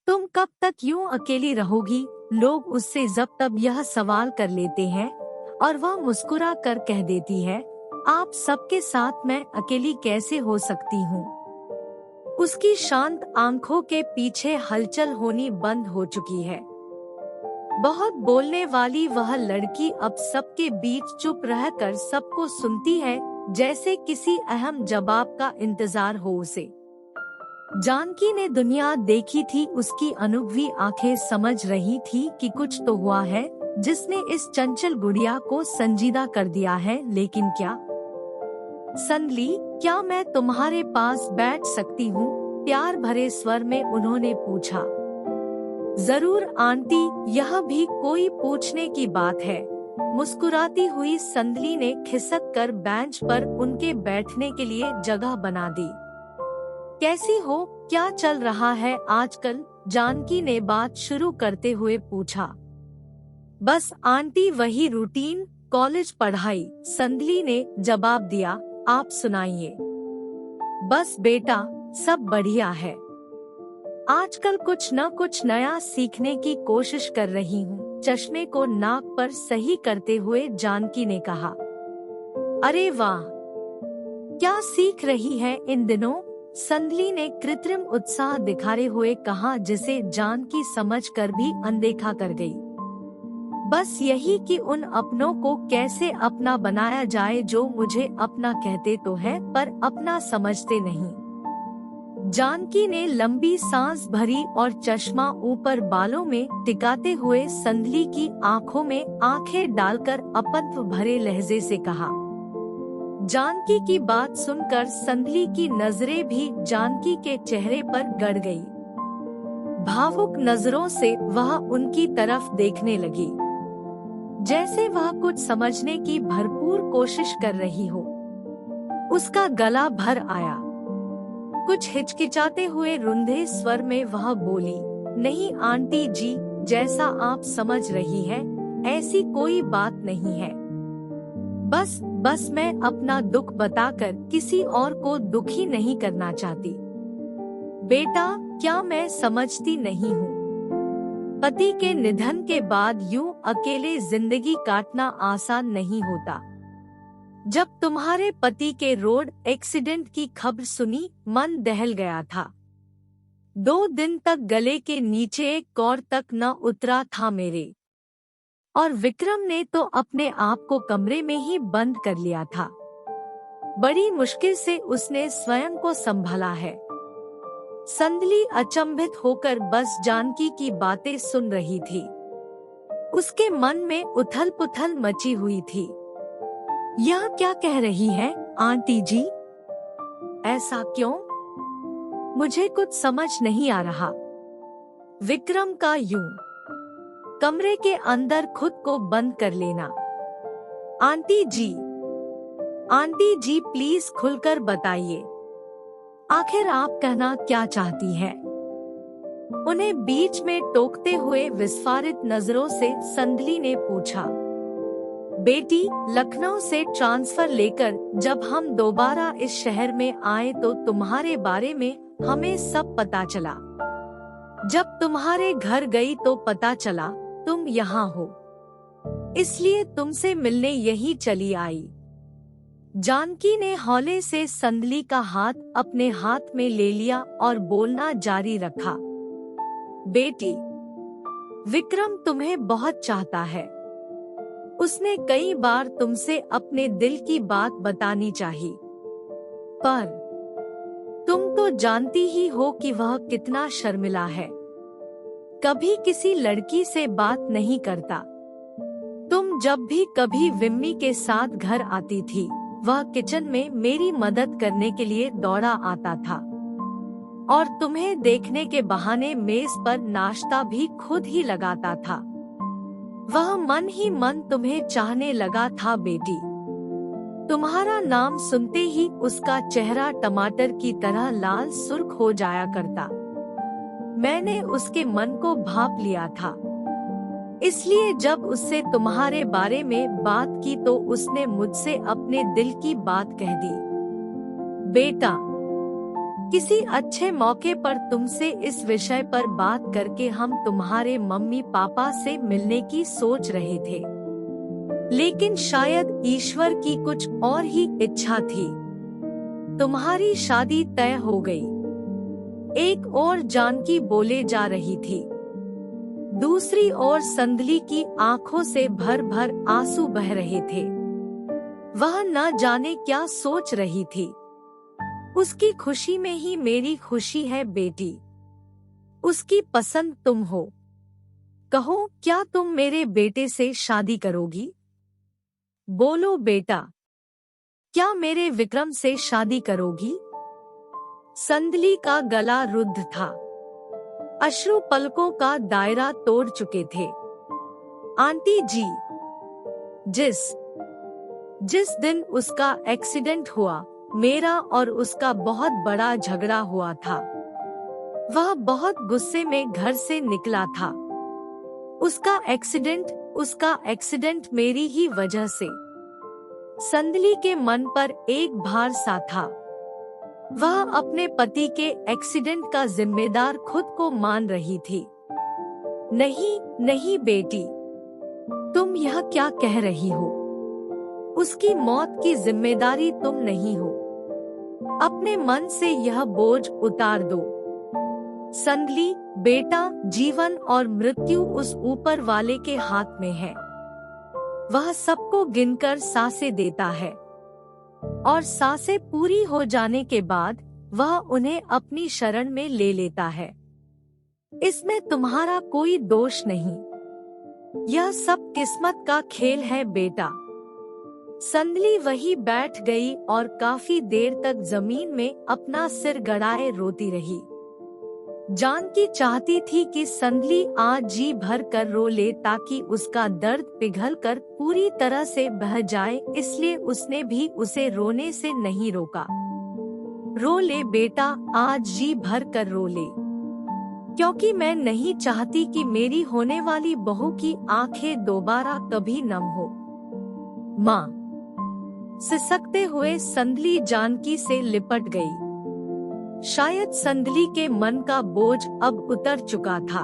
तुम कब तक यूं अकेली रहोगी? लोग उससे जब तब यह सवाल कर लेते हैं और वह मुस्कुरा कर कह देती है, आप सबके साथ मैं अकेली कैसे हो सकती हूँ। उसकी शांत आंखों के पीछे हलचल होनी बंद हो चुकी है। बहुत बोलने वाली वह लड़की अब सबके बीच चुप रहकर सबको सुनती है, जैसे किसी अहम जवाब का इंतजार हो उसे। जानकी ने दुनिया देखी थी, उसकी अनुभवी आंखें समझ रही थी कि कुछ तो हुआ है जिसने इस चंचल गुड़िया को संजीदा कर दिया है। लेकिन क्या? संदली, क्या मैं तुम्हारे पास बैठ सकती हूँ? प्यार भरे स्वर में उन्होंने पूछा। जरूर आंटी, यह भी कोई पूछने की बात है। मुस्कुराती हुई संदली ने खिसक कर बेंच पर उनके बैठने के लिए जगह बना दी। कैसी हो? क्या चल रहा है आजकल? जानकी ने बात शुरू करते हुए पूछा। बस आंटी, वही रूटीन, कॉलेज पढ़ाई, संदली ने जवाब दिया। आप सुनाइए। बस बेटा, सब बढ़िया है। आजकल कुछ न कुछ नया सीखने की कोशिश कर रही हूँ। चश्मे को नाक पर सही करते हुए जानकी ने कहा। अरे वाह, क्या सीख रही है इन दिनों? संदली ने कृत्रिम उत्साह दिखाते हुए कहा, जिसे जानकी समझकर भी अनदेखा कर गई। बस यही कि उन अपनों को कैसे अपना बनाया जाए जो मुझे अपना कहते तो है पर अपना समझते नहीं। जानकी ने लंबी सांस भरी और चश्मा ऊपर बालों में टिकाते हुए संदली की आंखों में आंखें डालकर अपत्व भरे लहजे से कहा। जानकी की बात सुनकर संदली की नजरें भी जानकी के चेहरे पर गड़ गई। भावुक नजरों से वह उनकी तरफ देखने लगी, जैसे वह कुछ समझने की भरपूर कोशिश कर रही हो। उसका गला भर आया। कुछ हिचकिचाते हुए रुंधे स्वर में वह बोली, नहीं आंटी जी, जैसा आप समझ रही हैं, ऐसी कोई बात नहीं है। बस मैं अपना दुख बताकर किसी और को दुखी नहीं करना चाहती। बेटा, क्या मैं समझती नहीं हूँ? पति के निधन के बाद यूं अकेले जिंदगी काटना आसान नहीं होता। जब तुम्हारे पति के रोड एक्सीडेंट की खबर सुनी, मन दहल गया था। 2 दिन तक गले के नीचे एक कौर तक न उतरा था मेरे। और विक्रम ने तो अपने आप को कमरे में ही बंद कर लिया था। बड़ी मुश्किल से उसने स्वयं को संभाला है। संदली अचंभित होकर बस जानकी की बातें सुन रही थी। उसके मन में उथल-पुथल मची हुई थी। यह क्या कह रही है आंटी जी? ऐसा क्यों? मुझे कुछ समझ नहीं आ रहा। विक्रम का यूं कमरे के अंदर खुद को बंद कर लेना। आंटी जी प्लीज खुलकर बताइए, आखिर आप कहना क्या चाहती है? उन्हें बीच में टोकते हुए विस्फारित नजरों से संदली ने पूछा। बेटी, लखनऊ से ट्रांसफर लेकर जब हम दोबारा इस शहर में आए तो तुम्हारे बारे में हमें सब पता चला। जब तुम्हारे घर गई तो पता चला तुम यहाँ हो, इसलिए तुमसे मिलने यही चली आई। जानकी ने हौले से संदली का हाथ अपने हाथ में ले लिया और बोलना जारी रखा। बेटी, विक्रम तुम्हें बहुत चाहता है। उसने कई बार तुमसे अपने दिल की बात बतानी चाहिए, पर तुम तो जानती ही हो कि वह कितना शर्मिला है। कभी किसी लड़की से बात नहीं करता। तुम जब भी कभी विम्मी के साथ घर आती थी, वह किचन में मेरी मदद करने के लिए दौड़ा आता था और तुम्हें देखने के बहाने मेज पर नाश्ता भी खुद ही लगाता था। वह मन ही मन तुम्हें चाहने लगा था बेटी। तुम्हारा नाम सुनते ही उसका चेहरा टमाटर की तरह लाल सुर्ख हो जाया करता। मैंने उसके मन को भांप लिया था, इसलिए जब उससे तुम्हारे बारे में बात की तो उसने मुझसे अपने दिल की बात कह दी। बेटा, किसी अच्छे मौके पर तुमसे इस विषय पर बात करके हम तुम्हारे मम्मी पापा से मिलने की सोच रहे थे, लेकिन शायद ईश्वर की कुछ और ही इच्छा थी। तुम्हारी शादी तय हो गई। एक ओर जानकी बोले जा रही थी, दूसरी ओर संदली की आंखों से भर भर आंसू बह रहे थे। वह न जाने क्या सोच रही थी। उसकी खुशी में ही मेरी खुशी है बेटी। उसकी पसंद तुम हो। कहो, क्या तुम मेरे बेटे से शादी करोगी? बोलो बेटा, क्या मेरे विक्रम से शादी करोगी? संदली का गला रुद्ध था। अश्रु पलकों का दायरा तोड़ चुके थे। आंटी जी, जिस दिन उसका एक्सीडेंट हुआ, मेरा और उसका बहुत बड़ा झगड़ा हुआ था। वह बहुत गुस्से में घर से निकला था। उसका एक्सीडेंट मेरी ही वजह से। संदली के मन पर एक भार सा था। वह अपने पति के एक्सीडेंट का जिम्मेदार खुद को मान रही थी। नहीं नहीं बेटी, तुम यह क्या कह रही हो? उसकी मौत की जिम्मेदारी तुम नहीं हो। अपने मन से यह बोझ उतार दो। संदली बेटा, जीवन और मृत्यु उस ऊपर वाले के हाथ में है। वह सबको गिनकर सांसें देता है और सांसें पूरी हो जाने के बाद वह उन्हें अपनी शरण में ले लेता है। इसमें तुम्हारा कोई दोष नहीं। यह सब किस्मत का खेल है बेटा। संदली वहीं बैठ गई और काफी देर तक जमीन में अपना सिर गड़ाए रोती रही। जानकी चाहती थी कि संदली आज जी भर कर रो ले ताकि उसका दर्द पिघल कर पूरी तरह से बह जाए, इसलिए उसने भी उसे रोने से नहीं रोका। रो ले बेटा, आज जी भर कर रो ले, क्योंकि मैं नहीं चाहती कि मेरी होने वाली बहू की आंखें दोबारा कभी नम हो। माँ, सिसकते हुए संदली जानकी से लिपट गई। शायद संदली के मन का बोझ अब उतर चुका था।